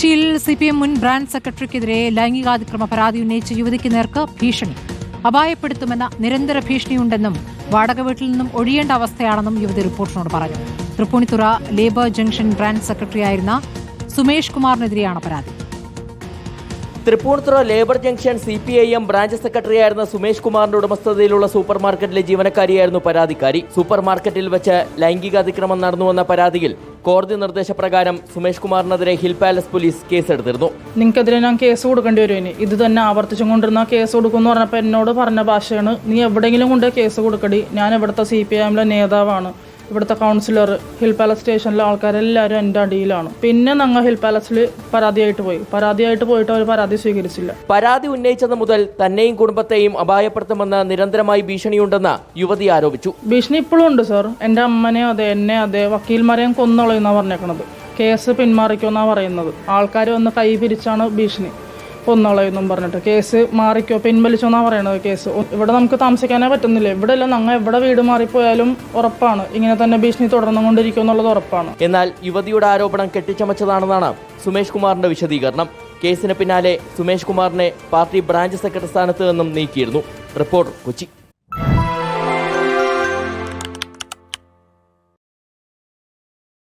കൊച്ചിയിൽ CPM മുൻ branch സെക്രട്ടറിക്കെതിരെ ലൈംഗികാതിക്രമ പരാതി ഉന്നയിച്ച യുവതിക്ക് നേർക്ക് ഭീഷണി. അപായപ്പെടുത്തുമെന്ന നിരന്തര ഭീഷണിയുണ്ടെന്നും വാടക വീട്ടിൽ നിന്നും ഒഴിയേണ്ട അവസ്ഥയാണെന്നും യുവതി റിപ്പോർട്ടിനോട് പറഞ്ഞു. തൃപ്പൂണിത്തുറ ലേബർ ജംഗ്ഷൻ ബ്രാഞ്ച് സെക്രട്ടറിയായിരുന്ന സുമേഷ് കുമാറിനെതിരെയാണ് പരാതി. Tripunithura labour junction CPIM branch സെക്രട്ടറിയായിരുന്ന സുമേഷ് കുമാറിന്റെ ഉടമസ്ഥതയിലുള്ള സൂപ്പർ മാർക്കറ്റിലെ ജീവനക്കാരിയായിരുന്നു പരാതിക്കാരി. സൂപ്പർ മാർക്കറ്റിൽ വെച്ച് ലൈംഗികാതിക്രമം നടന്നുവെന്ന പരാതിയിൽ കോടതി നിർദ്ദേശപ്രകാരം സുമേഷ് കുമാറിനെതിരെ ഹിൽ പാലസ് പോലീസ് കേസെടുത്തിരുന്നു. നിങ്ങൾക്കെതിരെ ഞാൻ കേസ് കൊടുക്കേണ്ടി വരും, ഇനി ഇത് തന്നെ ആവർത്തിച്ചും കൊണ്ടിരുന്ന കേസ് കൊടുക്കുമെന്ന് പറഞ്ഞപ്പോൾ എന്നോട് പറഞ്ഞ ഭാഷയാണ്, നീ എവിടെയെങ്കിലും കൊണ്ട് കേസ് കൊടുക്കടി, ഞാൻ ഇവിടുത്തെ CPIMലെ നേതാവാണ്, ഇവിടുത്തെ കൗൺസിലർ, ഹിൽ പാലസ് സ്റ്റേഷനിലെ ആൾക്കാരെല്ലാവരും എൻ്റെ അടിയിലാണ്. പിന്നെ ഞങ്ങൾ ഹിൽ പാലസിൽ പരാതിയായിട്ട് പോയിട്ട് അവർ പരാതി സ്വീകരിച്ചില്ല. പരാതി ഉന്നയിച്ചത് മുതൽ തന്നെയും കുടുംബത്തെയും അപായപ്പെടുത്തുമെന്ന് നിരന്തരമായി ഭീഷണിയുണ്ടെന്ന് യുവതി ആരോപിച്ചു. ഭീഷണി ഇപ്പോഴും ഉണ്ട് സർ. എൻ്റെ അമ്മനെ അതെ, എന്നെ അതെ, വക്കീൽമാരെയും കൊന്നോളെന്നാണ് പറഞ്ഞേക്കണത്. കേസ് പിന്മാറിക്കുമെന്നാണ് പറയുന്നത്. ആൾക്കാർ വന്ന് കൈ പിരിച്ചാണ് ഭീഷണി, കൊന്നോളെന്നും പറഞ്ഞിട്ട്. കേസ് മാറിക്കോ, പിൻവലിച്ചോന്നാണ് പറയണത്. കേസ് ഇവിടെ നമുക്ക് താമസിക്കാനേ പറ്റുന്നില്ല. ഇവിടെ അല്ല, ഞങ്ങൾ എവിടെ വീട് മാറിപ്പോയാലും ഉറപ്പാണ് ഇങ്ങനെ തന്നെ ഭീഷണി തുടർന്നുകൊണ്ടിരിക്കും എന്നുള്ളത് ഉറപ്പാണ്. എന്നാൽ യുവതിയുടെ ആരോപണം കെട്ടിച്ചമച്ചതാണെന്നാണ് സുമേഷ് കുമാറിന്റെ വിശദീകരണം. കേസിന് പിന്നാലെ സുമേഷ് കുമാറിനെ പാർട്ടി ബ്രാഞ്ച് സെക്രട്ടറി സ്ഥാനത്ത് നിന്നും നീക്കിയിരുന്നു. റിപ്പോർട്ടർ, കൊച്ചി.